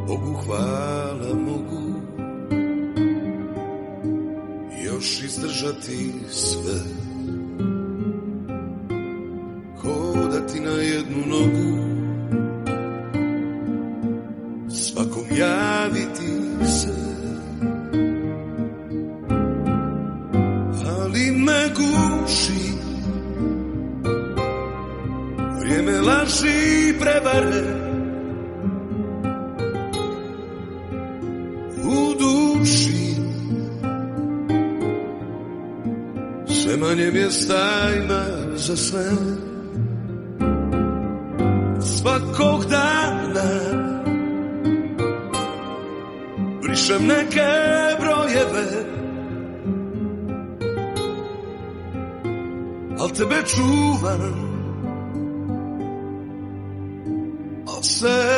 Bogu hvala mogu još izdržati sve, hodati na jednu nogu, svakom javiti se, ali me guši vrijeme laži i prevare. U duši sve manje mjesta ima za sve. Svakog dana brišem neke brojeve, al tebe čuvam, al se